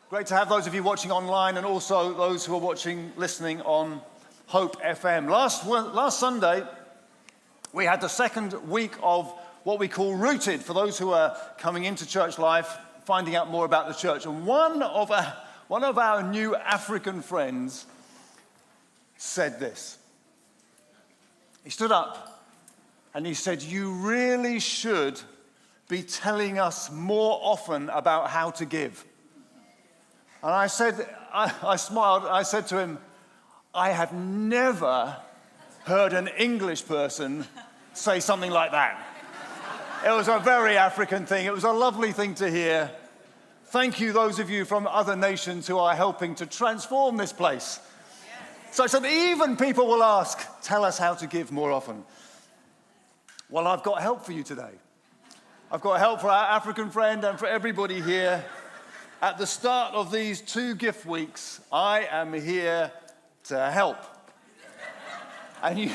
Great to have those of you watching online and also those who are listening on Hope FM. Last Sunday, we had the second week of what we call Rooted, for those who are coming into church life, finding out more about the church. And one of our new African friends said this. He stood up and he said, "You really should be telling us more often about how to give." And I said, I smiled, I said to him, "I have never heard an English person say something like that." It was a very African thing. It was a lovely thing to hear. Thank you, those of you from other nations who are helping to transform this place. So even people will ask, tell us how to give more often. Well, I've got help for you today. I've got help for our African friend and for everybody here. At the start of these 2 gift weeks, I am here to help. And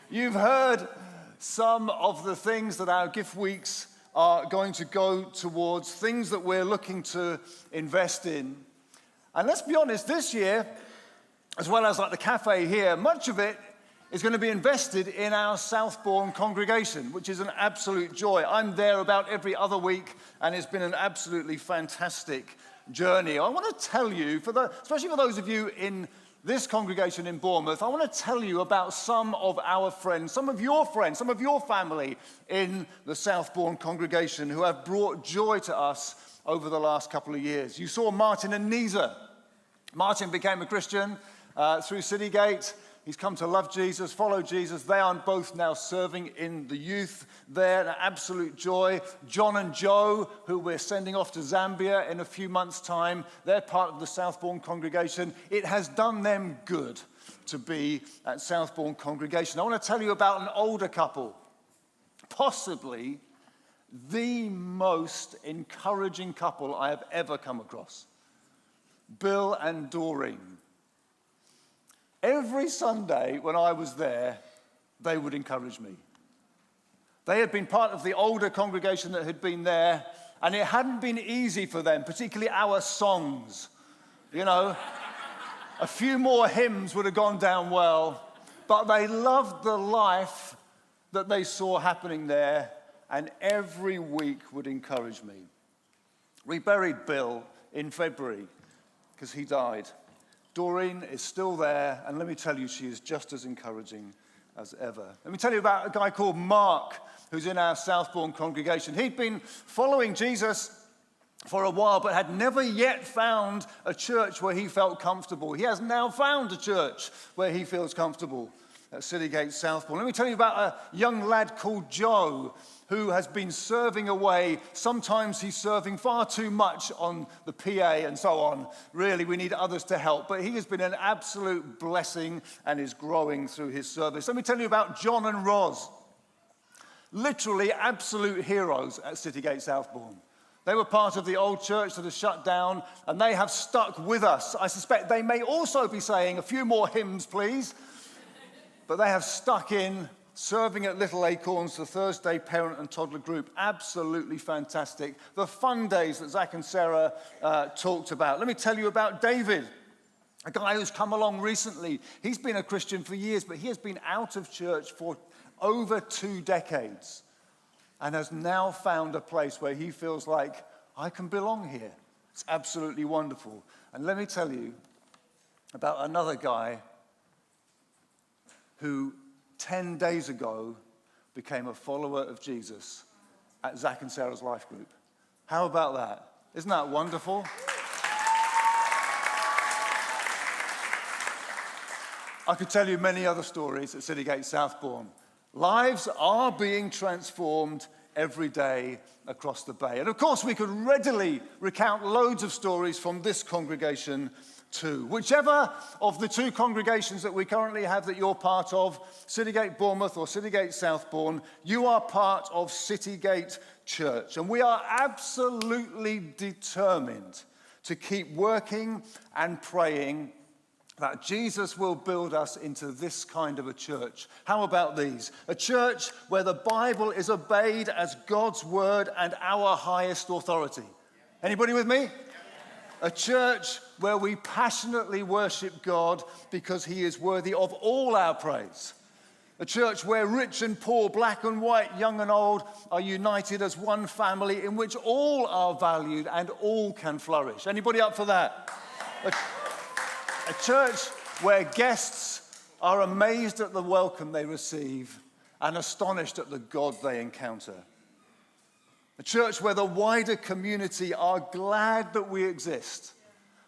you've heard some of the things that our gift weeks are going to go towards, things that we're looking to invest in. And let's be honest, this year, as well as like the cafe here, much of it is going to be invested in our Southbourne congregation, which is an absolute joy. I'm there about every other week, and it's been an absolutely fantastic journey. I want to tell you, especially for those of you in this congregation in Bournemouth, I want to tell you about some of our friends, some of your family in the Southbourne congregation who have brought joy to us over the last couple of years. You saw Martin and Nisa. Martin became a Christian through Citygate. He's come to love Jesus, follow Jesus. They are both now serving in the youth there, an absolute joy. John and Joe, who we're sending off to Zambia in a few months' time, they're part of the Southbourne congregation. It has done them good to be at Southbourne congregation. I want to tell you about an older couple, possibly the most encouraging couple I have ever come across. Bill and Doreen. Every Sunday when I was there, they would encourage me. They had been part of the older congregation that had been there, and it hadn't been easy for them, particularly our songs. You know, a few more hymns would have gone down well, but they loved the life that they saw happening there, and every week would encourage me. We buried Bill in February because he died. Doreen is still there, and let me tell you, she is just as encouraging as ever. Let me tell you about a guy called Mark, who's in our Southbourne congregation. He'd been following Jesus for a while, but had never yet found a church where he felt comfortable. He has now found a church where he feels comfortable at Citygate Southbourne. Let me tell you about a young lad called Joe, who has been serving away. Sometimes he's serving far too much on the PA and so on. Really, we need others to help. But he has been an absolute blessing and is growing through his service. Let me tell you about John and Roz. Literally absolute heroes at Citygate Southbourne. They were part of the old church that has shut down, and they have stuck with us. I suspect they may also be saying a few more hymns, please. But they have stuck in, serving at Little Acorns, the Thursday parent and toddler group. Absolutely fantastic. The fun days that Zach and Sarah talked about. Let me tell you about David, a guy who's come along recently. He's been a Christian for years, but he has been out of church for over 2 decades and has now found a place where he feels like, I can belong here. It's absolutely wonderful. And let me tell you about another guy who 10 days ago became a follower of Jesus at Zach and Sarah's life group. How about that? Isn't that wonderful? I could tell you many other stories at Citygate Southbourne. Lives are being transformed every day across the bay. And of course, we could readily recount loads of stories from this congregation too. Whichever of the 2 congregations that we currently have that you're part of, Citygate Bournemouth or Citygate Southbourne, you are part of Citygate.church. And we are absolutely determined to keep working and praying that Jesus will build us into this kind of a church. How about these? A church where the Bible is obeyed as God's word and our highest authority. Anybody with me? A church where we passionately worship God because he is worthy of all our praise. A church where rich and poor, black and white, young and old are united as one family in which all are valued and all can flourish. Anybody up for that? A church where guests are amazed at the welcome they receive and astonished at the God they encounter. A church where the wider community are glad that we exist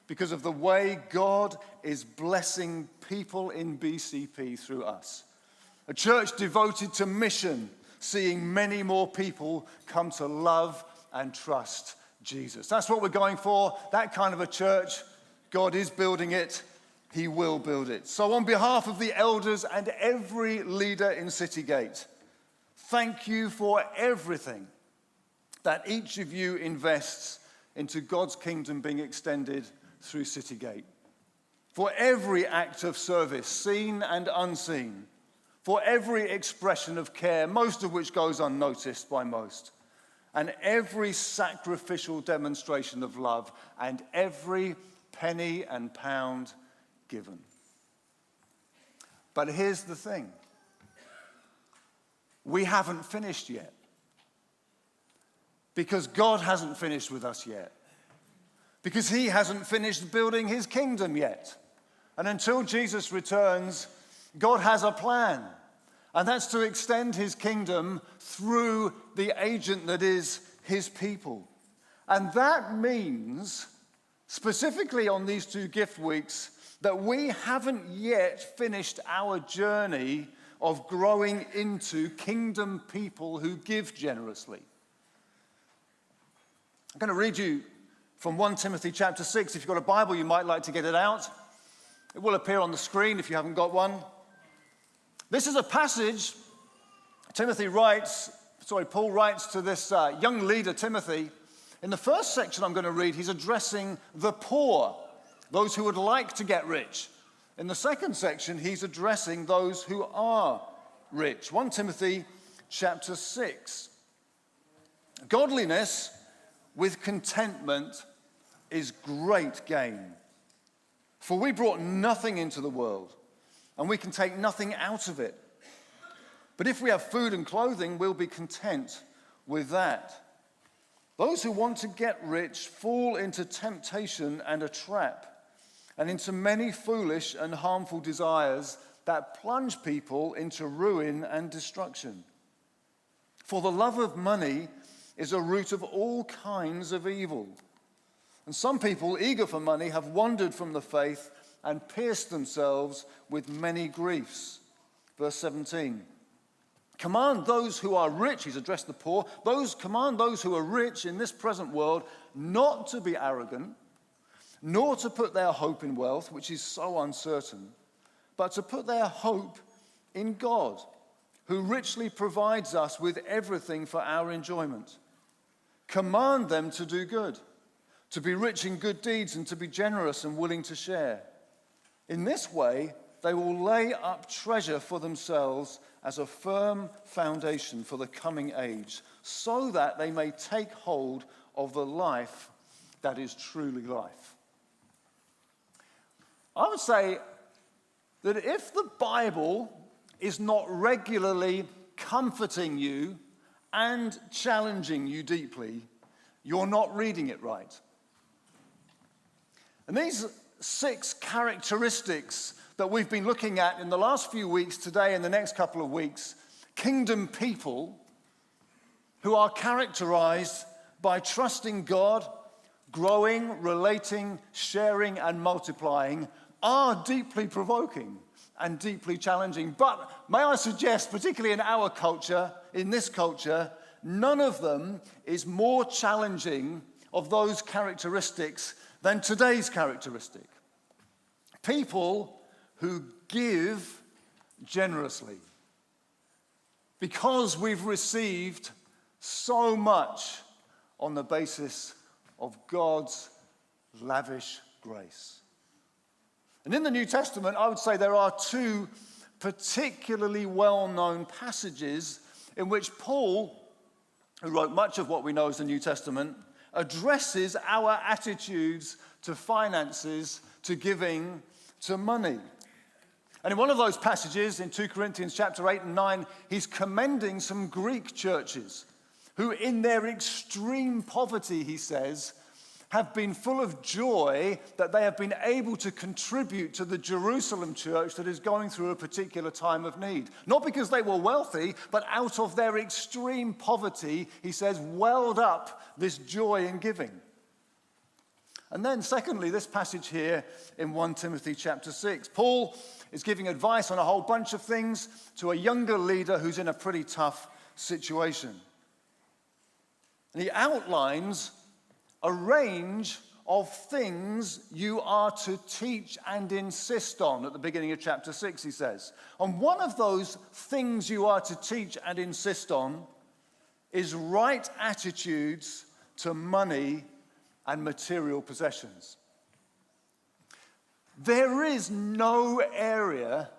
because of the way God is blessing people in BCP through us. A church devoted to mission, seeing many more people come to love and trust Jesus. That's what we're going for, that kind of a church. God is building it. He will build it. So on behalf of the elders and every leader in Citygate, thank you for everything that each of you invests into God's kingdom being extended through Citygate. For every act of service, seen and unseen. For every expression of care, most of which goes unnoticed by most. And every sacrificial demonstration of love, and every penny and pound given. But here's the thing. We haven't finished yet. Because God hasn't finished with us yet. Because he hasn't finished building his kingdom yet. And until Jesus returns, God has a plan. And that's to extend his kingdom through the agent that is his people. And that means, specifically on these 2 gift weeks, that we haven't yet finished our journey of growing into kingdom people who give generously. I'm going to read you from 1 Timothy chapter 6. If you've got a Bible, you might like to get it out. It will appear on the screen if you haven't got one. This is a passage Paul writes to this young leader, Timothy. In the first section I'm going to read, he's addressing the poor, those who would like to get rich. In the second section, he's addressing those who are rich. 1 Timothy chapter 6. Godliness with contentment is great gain. For we brought nothing into the world, and we can take nothing out of it. But if we have food and clothing, we'll be content with that. Those who want to get rich fall into temptation and a trap, and into many foolish and harmful desires that plunge people into ruin and destruction. For the love of money is a root of all kinds of evil. And some people, eager for money, have wandered from the faith and pierced themselves with many griefs. Verse 17. Command those who are rich, he's addressed the poor, command those who are rich in this present world not to be arrogant, nor to put their hope in wealth, which is so uncertain, but to put their hope in God, who richly provides us with everything for our enjoyment. Command them to do good, to be rich in good deeds, and to be generous and willing to share. In this way, they will lay up treasure for themselves as a firm foundation for the coming age, so that they may take hold of the life that is truly life. I would say that if the Bible is not regularly comforting you and challenging you deeply, you're not reading it right. And these 6 characteristics that we've been looking at in the last few weeks, today and the next couple of weeks, kingdom people who are characterized by trusting God, growing, relating, sharing, and multiplying, are deeply provoking and deeply challenging. But may I suggest, particularly in our culture, in this culture, none of them is more challenging of those characteristics than today's characteristic. People who give generously because we've received so much on the basis of God's lavish grace. And in the New Testament, I would say there are 2 particularly well-known passages in which Paul, who wrote much of what we know as the New Testament, addresses our attitudes to finances, to giving, to money. And in one of those passages in 2 Corinthians chapter 8 and 9, he's commending some Greek churches who in their extreme poverty, he says, have been full of joy that they have been able to contribute to the Jerusalem church that is going through a particular time of need. Not because they were wealthy, but out of their extreme poverty, he says, welled up this joy in giving. And then secondly, this passage here in 1 Timothy chapter 6. Paul is giving advice on a whole bunch of things to a younger leader who's in a pretty tough situation. And he outlines a range of things you are to teach and insist on at the beginning of chapter 6, he says. And one of those things you are to teach and insist on is right attitudes to money and material possessions. There is no area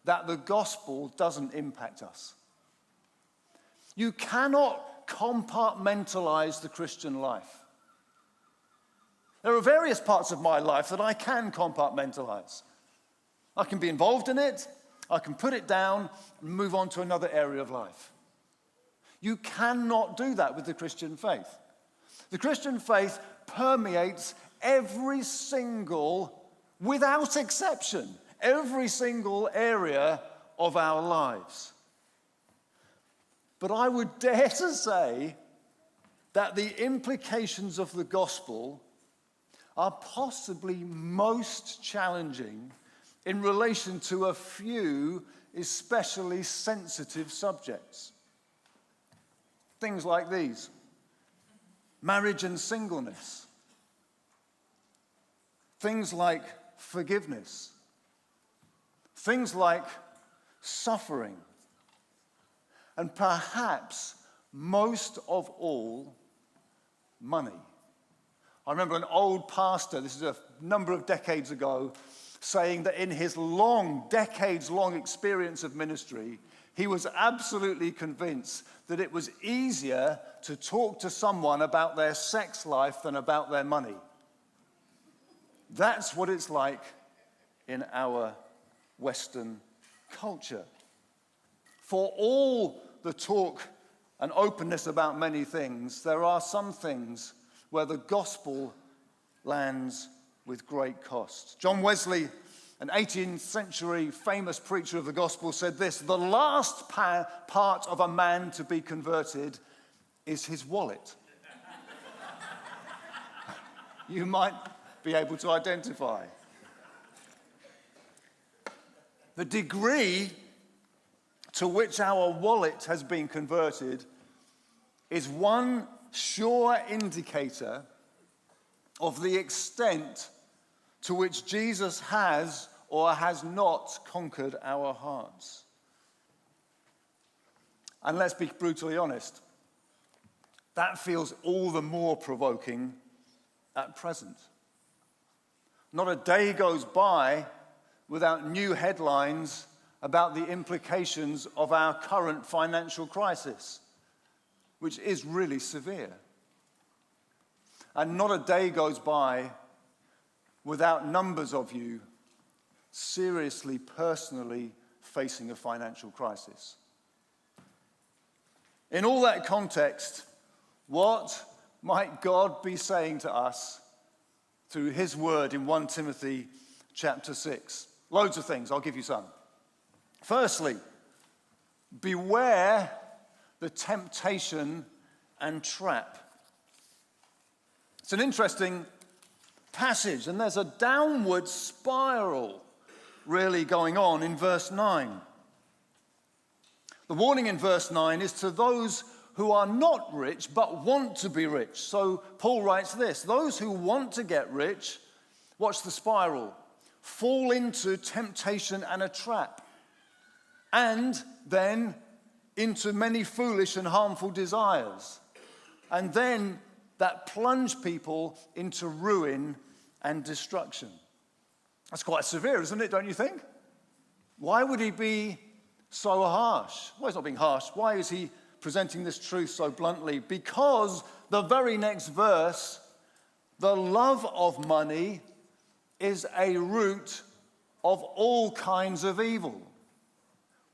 that the gospel doesn't impact us. You cannot compartmentalize the Christian life. There are various parts of my life that I can compartmentalize. I can be involved in it, I can put it down and move on to another area of life. You cannot do that with the Christian faith. The Christian faith permeates every single, without exception, every single area of our lives. But I would dare to say that the implications of the gospel are possibly most challenging in relation to a few especially sensitive subjects. Things like these: marriage and singleness. Things like forgiveness. Things like suffering. And perhaps most of all, money. I remember an old pastor, this is a number of decades ago, saying that in his decades-long experience of ministry, he was absolutely convinced that it was easier to talk to someone about their sex life than about their money. That's what it's like in our Western culture. For all the talk and openness about many things, there are some things where the gospel lands with great cost. John Wesley, an 18th century famous preacher of the gospel, said this: the last part of a man to be converted is his wallet. You might be able to identify. The degree to which our wallet has been converted is one sure indicator of the extent to which Jesus has or has not conquered our hearts. And let's be brutally honest, that feels all the more provoking at present. Not a day goes by without new headlines about the implications of our current financial crisis, which is really severe. And not a day goes by without numbers of you seriously, personally facing a financial crisis. In all that context, what might God be saying to us through his word in 1 Timothy chapter 6? Loads of things, I'll give you some. Firstly, beware the temptation and trap. It's an interesting passage, and there's a downward spiral really going on in verse 9. The warning in verse 9 is to those who are not rich but want to be rich. So Paul writes this: those who want to get rich, watch the spiral, fall into temptation and a trap, and then into many foolish and harmful desires. And then that plunge people into ruin and destruction. That's quite severe, isn't it, don't you think? Why would he be so harsh? Well, he's not being harsh. Why is he presenting this truth so bluntly? Because the very next verse, the love of money is a root of all kinds of evil,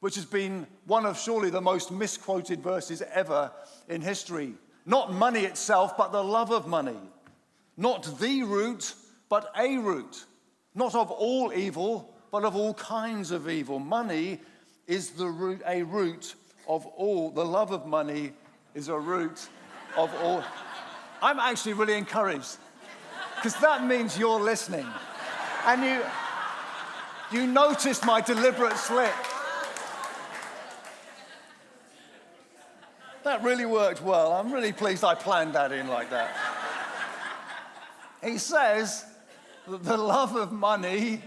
which has been one of surely the most misquoted verses ever in history. Not money itself, but the love of money. Not the root, but a root. Not of all evil, but of all kinds of evil. Money is the root, a root of all. The love of money is a root of all. I'm actually really encouraged, because that means you're listening. And you noticed my deliberate slip. That really worked well. I'm really pleased I planned that in like that. He says that the love of money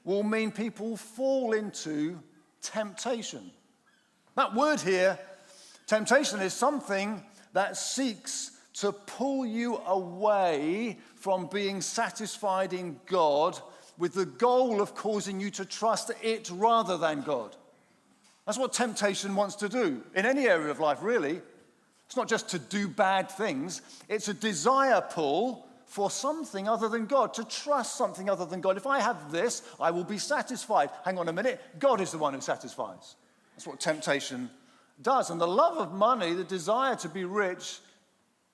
will mean people fall into temptation. That word here, temptation, is something that seeks to pull you away from being satisfied in God with the goal of causing you to trust it rather than God. That's what temptation wants to do in any area of life, really. It's not just to do bad things. It's a desire pull for something other than God, to trust something other than God. If I have this, I will be satisfied. Hang on a minute. God is the one who satisfies. That's what temptation does. And the love of money, the desire to be rich,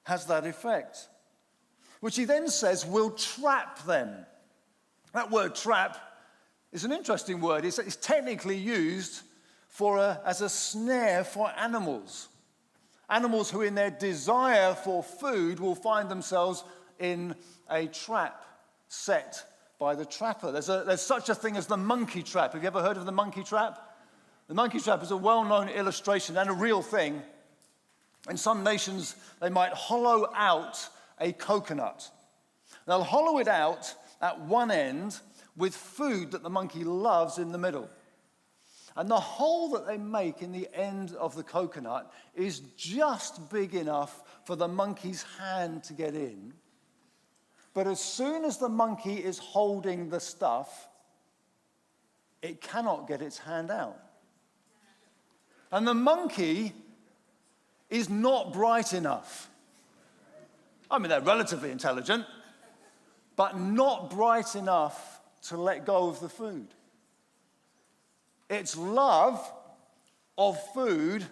has that effect, which he then says will trap them. That word trap is an interesting word. It's technically used as a snare for animals. Animals who in their desire for food will find themselves in a trap set by the trapper. There's such a thing as the monkey trap. Have you ever heard of the monkey trap? The monkey trap is a well-known illustration and a real thing. In some nations, they might hollow out a coconut. They'll hollow it out at one end with food that the monkey loves in the middle. And the hole that they make in the end of the coconut is just big enough for the monkey's hand to get in. But as soon as the monkey is holding the stuff, it cannot get its hand out. And the monkey is not bright enough. I mean, they're relatively intelligent, but not bright enough to let go of the food. Its love of food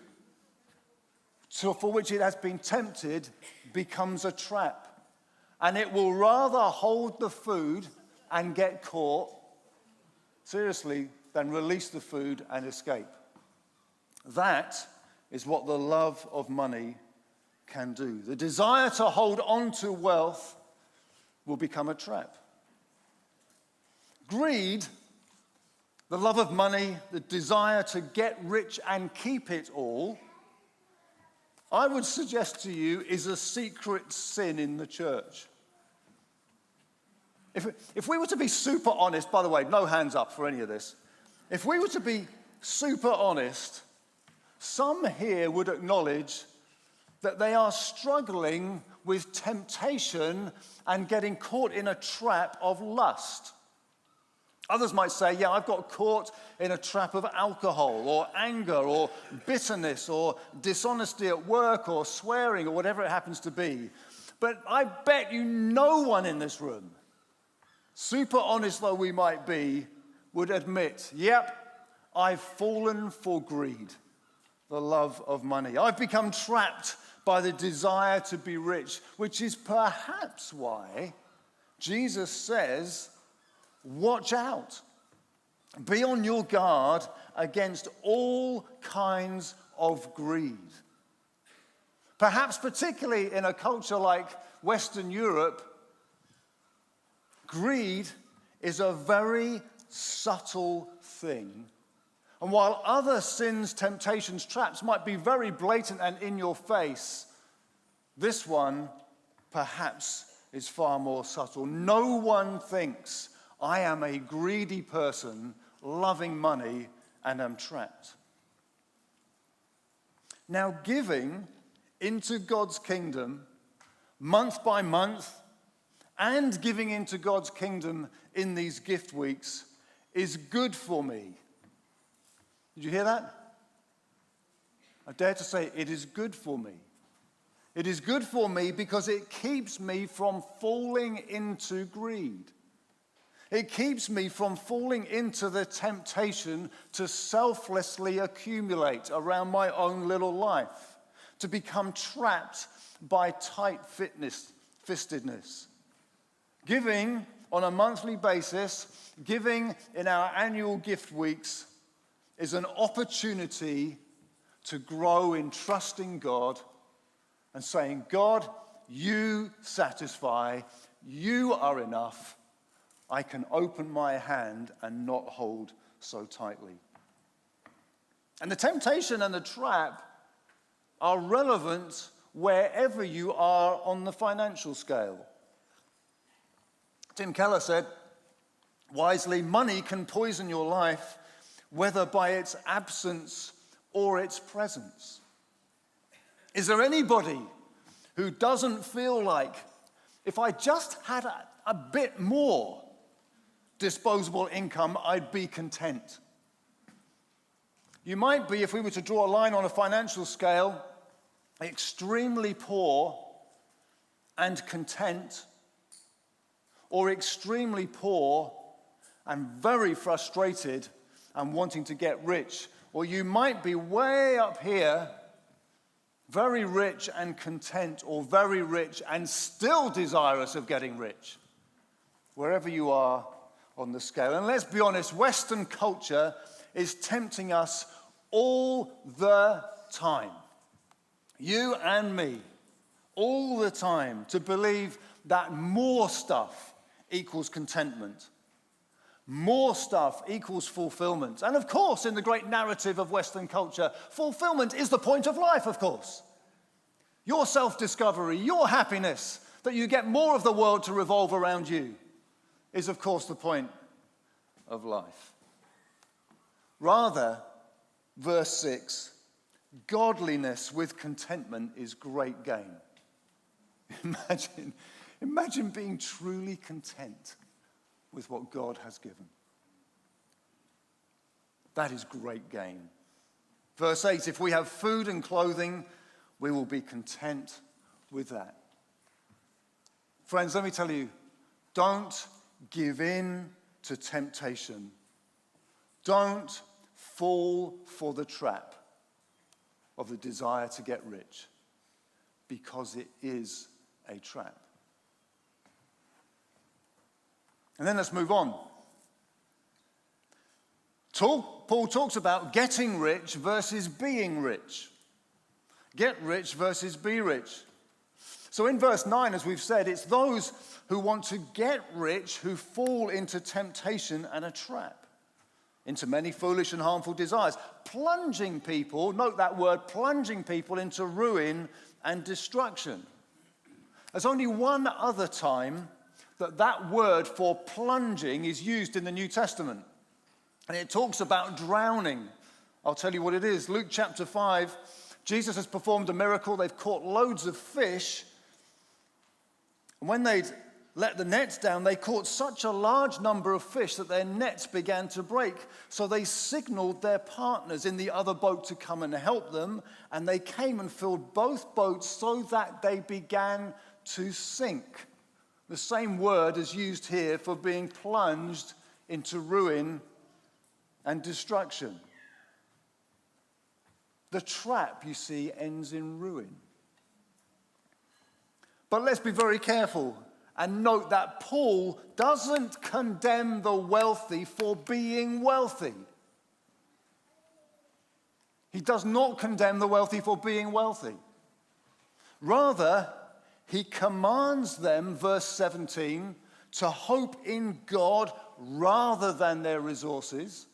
for which it has been tempted becomes a trap. And it will rather hold the food and get caught, seriously, than release the food and escape. That is what the love of money can do. The desire to hold on to wealth will become a trap. Greed, the love of money, the desire to get rich and keep it all, I would suggest to you, is a secret sin in the church. If we were to be super honest, by the way, no hands up for any of this. If we were to be super honest, some here would acknowledge that they are struggling with temptation and getting caught in a trap of lust. Others might say, yeah, I've got caught in a trap of alcohol or anger or bitterness or dishonesty at work or swearing or whatever it happens to be. But I bet you no one in this room, super honest though we might be, would admit, yep, I've fallen for greed, the love of money. I've become trapped by the desire to be rich, which is perhaps why Jesus says, watch out. Be on your guard against all kinds of greed. Perhaps particularly in a culture like Western Europe, greed is a very subtle thing. And while other sins, temptations, traps might be very blatant and in your face, this one perhaps is far more subtle. No one thinks, I am a greedy person, loving money, and am trapped. Now, giving into God's kingdom, month by month, and giving into God's kingdom in these gift weeks is good for me. Did you hear that? I dare to say it is good for me. It is good for me because it keeps me from falling into greed. It keeps me from falling into the temptation to selflessly accumulate around my own little life, to become trapped by tight-fistedness. Giving on a monthly basis, giving in our annual gift weeks, is an opportunity to grow in trusting God and saying, God, you satisfy, you are enough. I can open my hand and not hold so tightly. And the temptation and the trap are relevant wherever you are on the financial scale. Tim Keller said, wisely, money can poison your life, whether by its absence or its presence. Is there anybody who doesn't feel like, if I just had a bit more disposable income, I'd be content? You might be, if we were to draw a line on a financial scale, extremely poor and content, or extremely poor and very frustrated and wanting to get rich. Or you might be way up here, very rich and content, or very rich and still desirous of getting rich. Wherever you are on the scale. And let's be honest, Western culture is tempting us all the time. You and me, all the time, to believe that more stuff equals contentment. More stuff equals fulfillment. And of course, in the great narrative of Western culture, fulfillment is the point of life, of course. Your self-discovery, your happiness, that you get more of the world to revolve around you, is of course the point of life. Rather, verse 6, godliness with contentment is great gain. Imagine being truly content with what God has given. That is great gain. Verse 8, if we have food and clothing, we will be content with that. Friends, let me tell you, don't give in to temptation. Don't fall for the trap of the desire to get rich, because it is a trap. And then let's move on. Paul talks about getting rich versus being rich. Get rich versus be rich. So in verse 9, as we've said, it's those who want to get rich who fall into temptation and a trap, into many foolish and harmful desires, plunging people, note that word, plunging people into ruin and destruction. There's only one other time that word for plunging is used in the New Testament. And it talks about drowning. I'll tell you what it is. Luke chapter 5, Jesus has performed a miracle. They've caught loads of fish. And when they'd let the nets down, they caught such a large number of fish that their nets began to break. So they signaled their partners in the other boat to come and help them. And they came and filled both boats so that they began to sink. The same word is used here for being plunged into ruin and destruction. The trap, you see, ends in ruin. But let's be very careful and note that Paul doesn't condemn the wealthy for being wealthy. He does not condemn the wealthy for being wealthy. Rather, he commands them, verse 17, to hope in God rather than their resources.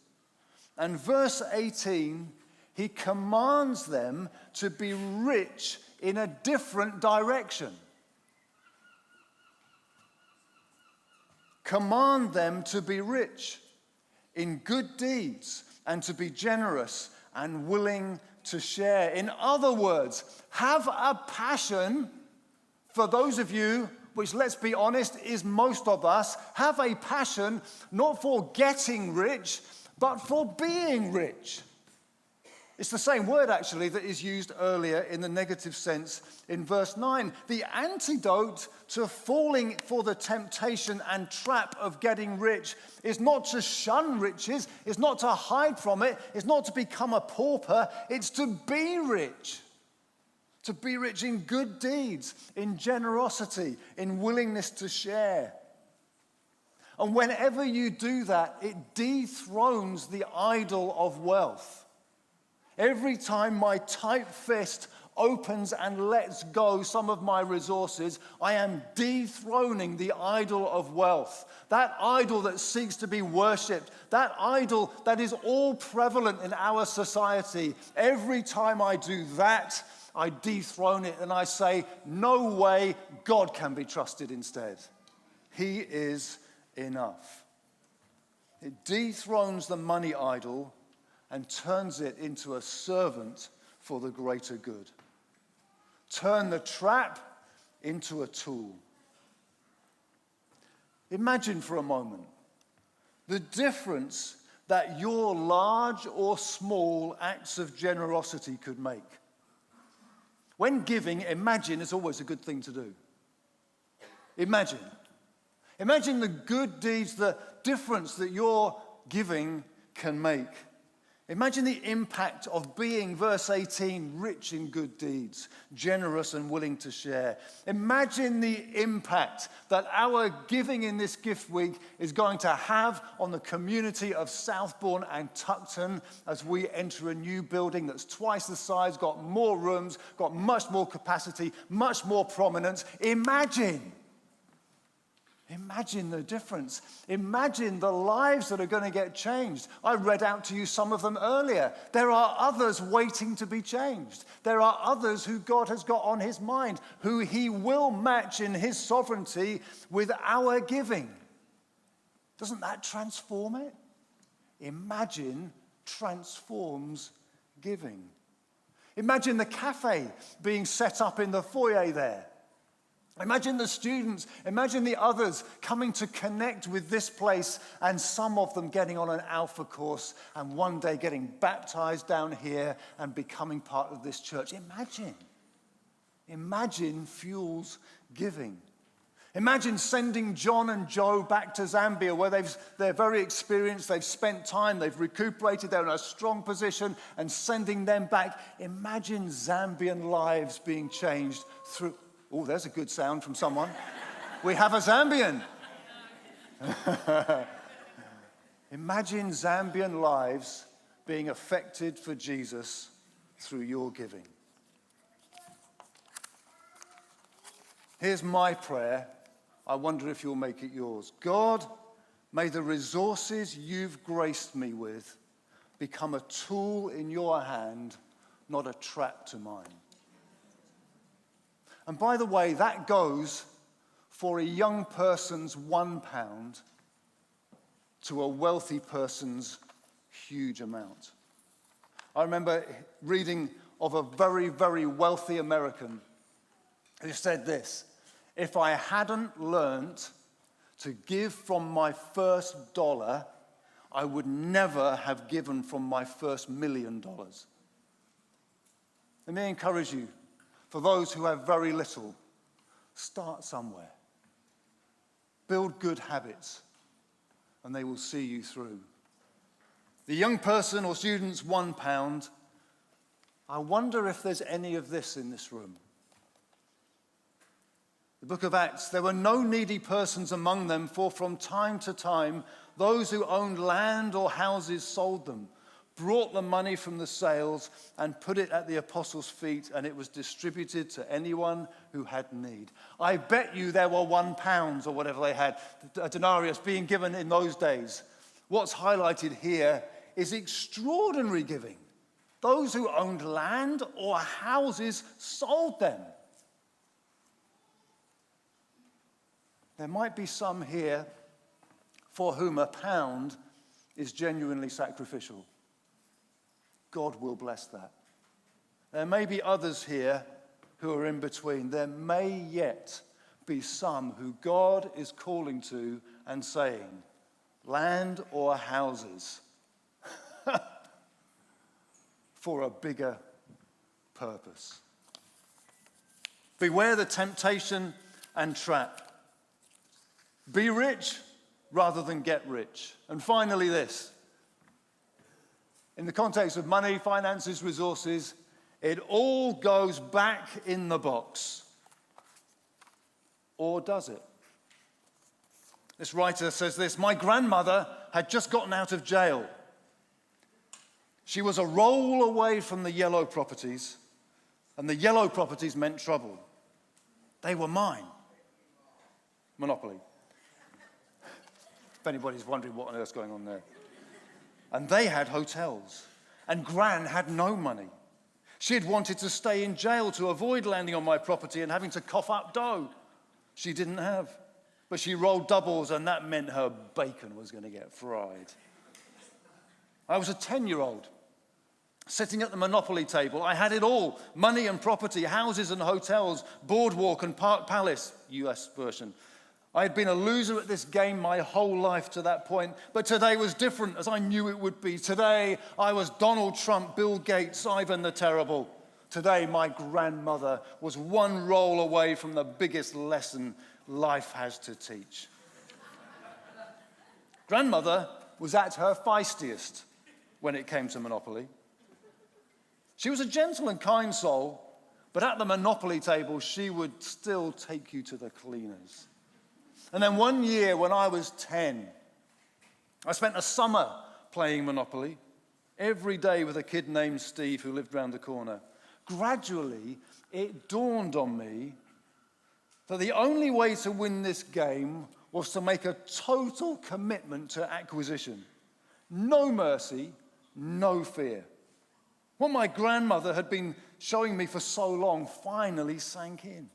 And verse 18, he commands them to be rich in a different direction. Command them to be rich in good deeds and to be generous and willing to share. In other words, have a passion. For those of you, which let's be honest, is most of us, have a passion not for getting rich, but for being rich. It's the same word, actually, that is used earlier in the negative sense in verse 9. The antidote to falling for the temptation and trap of getting rich is not to shun riches, it's not to hide from it, it's not to become a pauper, it's to be rich. To be rich in good deeds, in generosity, in willingness to share. And whenever you do that, it dethrones the idol of wealth. Every time my tight fist opens and lets go some of my resources, I am dethroning the idol of wealth. That idol that seeks to be worshipped, that idol that is all prevalent in our society. Every time I do that, I dethrone it and I say, no way, God can be trusted instead. He is enough. It dethrones the money idol and turns it into a servant for the greater good. Turn the trap into a tool. Imagine for a moment the difference that your large or small acts of generosity could make. When giving, imagine is always a good thing to do. Imagine. Imagine the good deeds, the difference that your giving can make. Imagine the impact of being, verse 18, rich in good deeds, generous and willing to share. Imagine the impact that our giving in this gift week is going to have on the community of Southbourne and Tuckton as we enter a new building that's twice the size, got more rooms, got much more capacity, much more prominence. Imagine the difference. Imagine the lives that are going to get changed. I read out to you some of them earlier. There are others waiting to be changed. There are others who God has got on his mind, who he will match in his sovereignty with our giving. Doesn't that transform it? Imagine transforms giving. Imagine the cafe being set up in the foyer there. Imagine the students, imagine the others coming to connect with this place and some of them getting on an Alpha course and one day getting baptized down here and becoming part of this church. Imagine fuels giving. Imagine sending John and Joe back to Zambia where they're very experienced, they've spent time, they've recuperated, they're in a strong position, and sending them back. Imagine Zambian lives being changed through... Oh, there's a good sound from someone. We have a Zambian. Imagine Zambian lives being affected for Jesus through your giving. Here's my prayer. I wonder if you'll make it yours. God, may the resources you've graced me with become a tool in your hand, not a trap to mine. And by the way, that goes for a young person's £1 to a wealthy person's huge amount. I remember reading of a very, very wealthy American who said this: if I hadn't learnt to give from my first dollar, I would never have given from my first $1 million. Let me encourage you. For those who have very little, start somewhere. Build good habits, and they will see you through. The young person or student's £1. I wonder if there's any of this in this room. The book of Acts, there were no needy persons among them, for from time to time, those who owned land or houses sold them, brought the money from the sales and put it at the apostles' feet, and it was distributed to anyone who had need. I bet you there were £1 or whatever they had, a denarius being given in those days. What's highlighted here is extraordinary giving. Those who owned land or houses sold them. There might be some here for whom £1 is genuinely sacrificial. God will bless that. There may be others here who are in between. There may yet be some who God is calling to and saying, land or houses. for a bigger purpose. Beware the temptation and trap. Be rich rather than get rich. And finally this. In the context of money, finances, resources, it all goes back in the box. Or does it? This writer says this: my grandmother had just gotten out of jail. She was a roll away from the yellow properties, and the yellow properties meant trouble. They were mine. Monopoly. If anybody's wondering what on earth's going on there. And they had hotels, and Gran had no money. She had wanted to stay in jail to avoid landing on my property and having to cough up dough she didn't have. But she rolled doubles, and that meant her bacon was going to get fried. I was a 10-year-old, sitting at the Monopoly table. I had it all: money and property, houses and hotels, boardwalk and Park Palace, US version. I had been a loser at this game my whole life to that point, but today was different, as I knew it would be. Today, I was Donald Trump, Bill Gates, Ivan the Terrible. Today, my grandmother was one roll away from the biggest lesson life has to teach. Grandmother was at her feistiest when it came to Monopoly. She was a gentle and kind soul, but at the Monopoly table, she would still take you to the cleaners. And then one year when I was 10, I spent a summer playing Monopoly, every day with a kid named Steve who lived round the corner. Gradually, it dawned on me that the only way to win this game was to make a total commitment to acquisition. No mercy, no fear. What my grandmother had been showing me for so long finally sank in.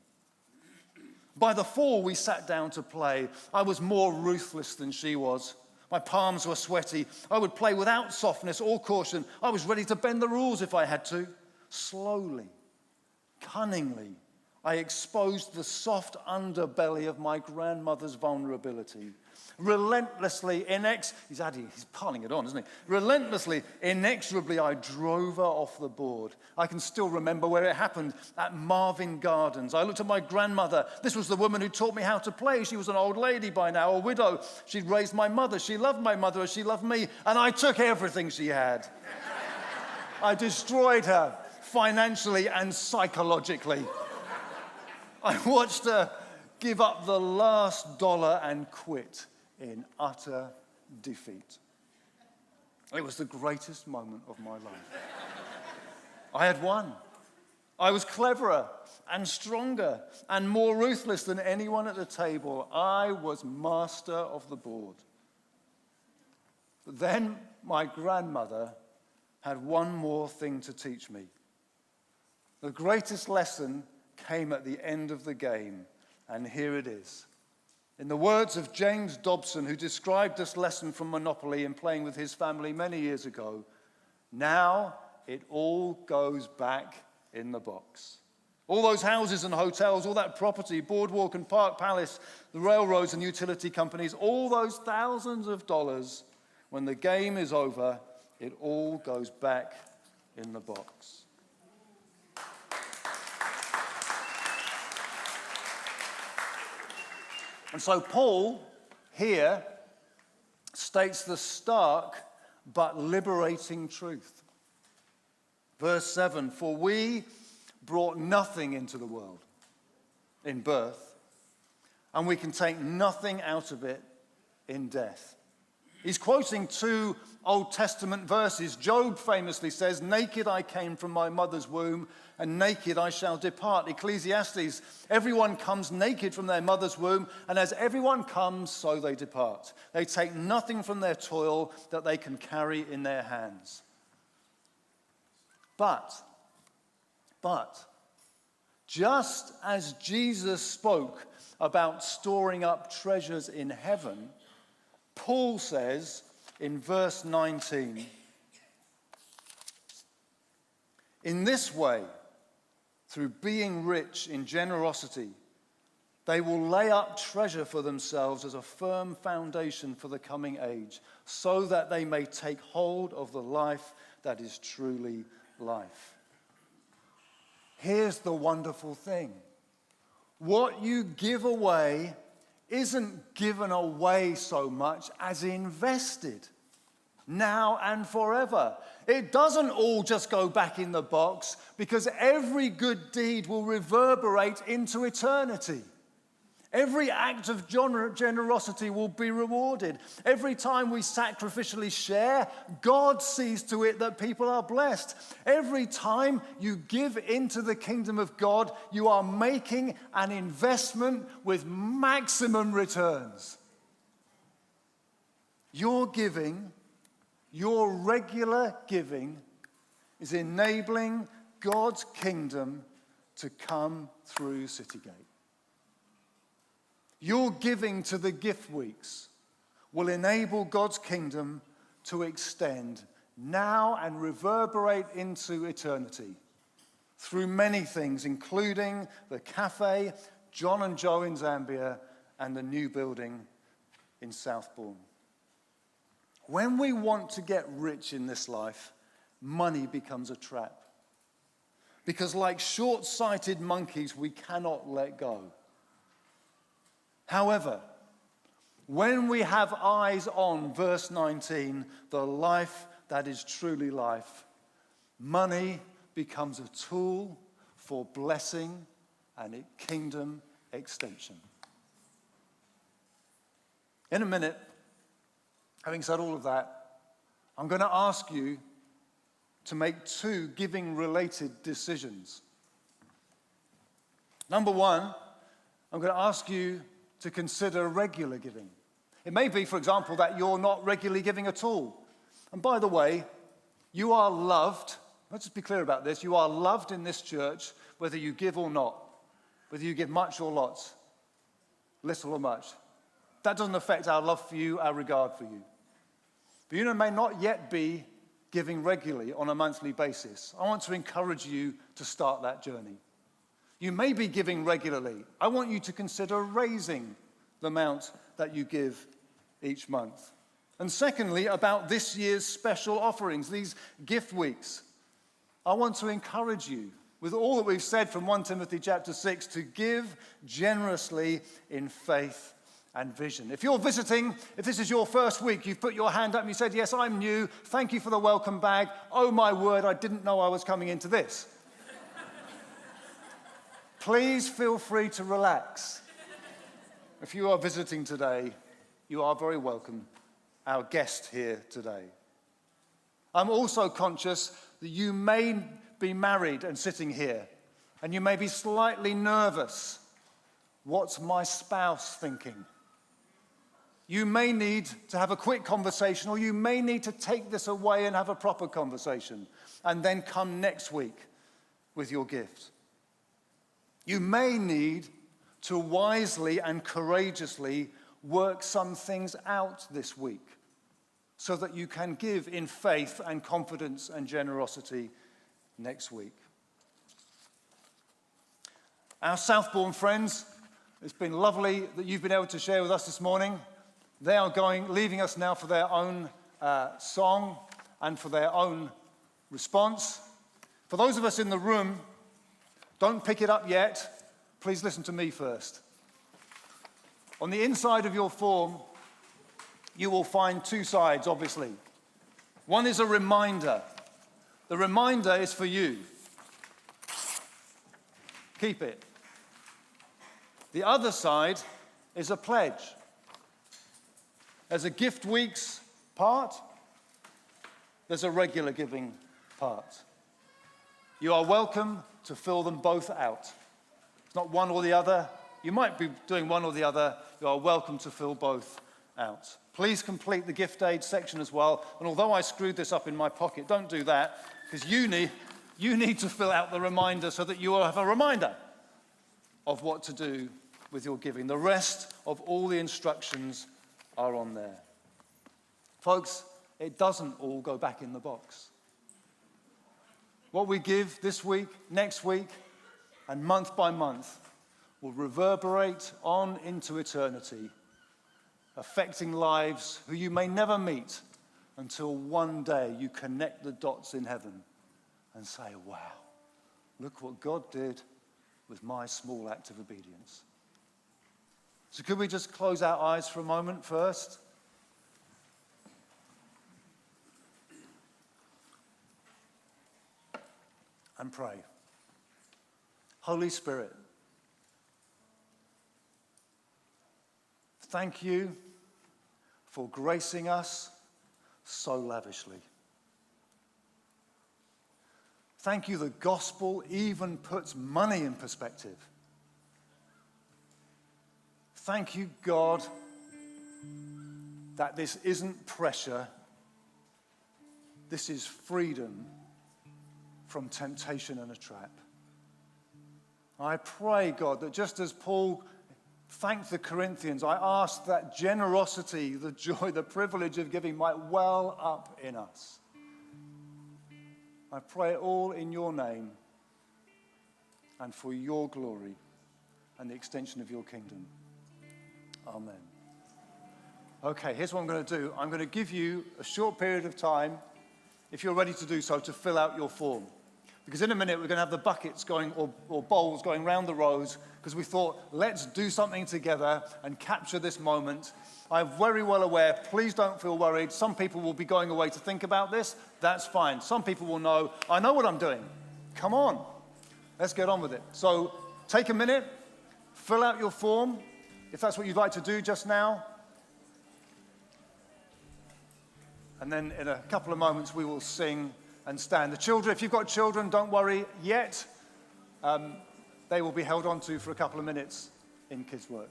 By the fall we sat down to play, I was more ruthless than she was. My palms were sweaty. I would play without softness or caution. I was ready to bend the rules if I had to. Slowly, cunningly, I exposed the soft underbelly of my grandmother's vulnerability. Relentlessly, he's piling it on, isn't he? Relentlessly, inexorably, I drove her off the board. I can still remember where it happened, at Marvin Gardens. I looked at my grandmother. This was the woman who taught me how to play. She was an old lady by now, a widow. She'd raised my mother. She loved my mother as she loved me, and I took everything she had. I destroyed her financially and psychologically. I watched her give up the last dollar and quit in utter defeat. It was the greatest moment of my life. I had won. I was cleverer and stronger and more ruthless than anyone at the table. I was master of the board. But then my grandmother had one more thing to teach me. The greatest lesson came at the end of the game, and here it is. In the words of James Dobson, who described this lesson from Monopoly in playing with his family many years ago, now it all goes back in the box. All those houses and hotels, all that property, boardwalk and Park Palace, the railroads and utility companies, all those thousands of dollars, when the game is over, it all goes back in the box. And so Paul here states the stark but liberating truth. Verse 7, for we brought nothing into the world in birth, and we can take nothing out of it in death. He's quoting two Old Testament verses. Job famously says, naked I came from my mother's womb, and naked I shall depart. Ecclesiastes, everyone comes naked from their mother's womb, and as everyone comes, so they depart. They take nothing from their toil that they can carry in their hands. But, just as Jesus spoke about storing up treasures in heaven, Paul says in verse 19, in this way, through being rich in generosity, they will lay up treasure for themselves as a firm foundation for the coming age, so that they may take hold of the life that is truly life. Here's the wonderful thing. What you give away isn't given away so much as invested, now and forever. It doesn't all just go back in the box, because every good deed will reverberate into eternity. Every act of generosity will be rewarded. Every time we sacrificially share, God sees to it that people are blessed. Every time you give into the kingdom of God, you are making an investment with maximum returns. Your giving, your regular giving, is enabling God's kingdom to come through Citygate. Your giving to the gift weeks will enable God's kingdom to extend now and reverberate into eternity through many things, including the cafe, John and Joe in Zambia, and the new building in Southbourne. When we want to get rich in this life, money becomes a trap. Because like short-sighted monkeys, we cannot let go. However, when we have eyes on verse 19, the life that is truly life, money becomes a tool for blessing and kingdom extension. In a minute, having said all of that, I'm going to ask you to make two giving-related decisions. Number one, I'm going to ask you to consider regular giving. It may be, for example, that you're not regularly giving at all. And by the way, you are loved. Let's just be clear about this. You are loved in this church whether you give or not, whether you give much or lots, little or much. That doesn't affect our love for you, our regard for you. But you may not yet be giving regularly on a monthly basis. I want to encourage you to start that journey. You may be giving regularly. I want you to consider raising the amount that you give each month. And secondly, about this year's special offerings, these gift weeks, I want to encourage you, with all that we've said from 1 Timothy chapter 6, to give generously in faith and vision. If you're visiting, if this is your first week, you've put your hand up and you said, yes, I'm new, thank you for the welcome bag. Oh my word, I didn't know I was coming into this. Please feel free to relax. If you are visiting today, you are very welcome, our guest here today. I'm also conscious that you may be married and sitting here, and you may be slightly nervous. What's my spouse thinking? You may need to have a quick conversation, or you may need to take this away and have a proper conversation, and then come next week with your gift. You may need to wisely and courageously work some things out this week so that you can give in faith and confidence and generosity next week. Our Southbourne friends, it's been lovely that you've been able to share with us this morning. They are leaving us now for their own song and for their own response. For those of us in the room, don't pick it up yet. Please listen to me first. On the inside of your form, you will find two sides, obviously. One is a reminder. The reminder is for you. Keep it. The other side is a pledge. There's a gift weeks part. There's a regular giving part. You are welcome to fill them both out. It's not one or the other. You might be doing one or the other. You are welcome to fill both out. Please complete the gift aid section as well. And although I screwed this up in my pocket, don't do that, because you need to fill out the reminder so that you will have a reminder of what to do with your giving. The rest of all the instructions are on there. Folks, it doesn't all go back in the box. What we give this week, next week, and month by month will reverberate on into eternity, affecting lives who you may never meet until one day you connect the dots in heaven and say, wow, look what God did with my small act of obedience. So could we just close our eyes for a moment first? And pray. Holy Spirit, thank you for gracing us so lavishly. Thank you, the gospel even puts money in perspective. Thank you, God, that this isn't pressure. This is freedom from temptation and a trap. I pray, God, that just as Paul thanked the Corinthians, I ask that generosity, the joy, the privilege of giving might well up in us. I pray it all in your name and for your glory and the extension of your kingdom. Amen. Okay, here's what I'm going to do. I'm going to give you a short period of time, if you're ready to do so, to fill out your form. Because in a minute, we're going to have the buckets going, or bowls going round the rows, because we thought, let's do something together and capture this moment. I'm very well aware, please don't feel worried. Some people will be going away to think about this. That's fine. Some people will know, I know what I'm doing. Come on. Let's get on with it. So take a minute, fill out your form, if that's what you'd like to do just now. And then in a couple of moments, we will sing and stand. The children, if you've got children, don't worry yet. They will be held on to for a couple of minutes in kids' work.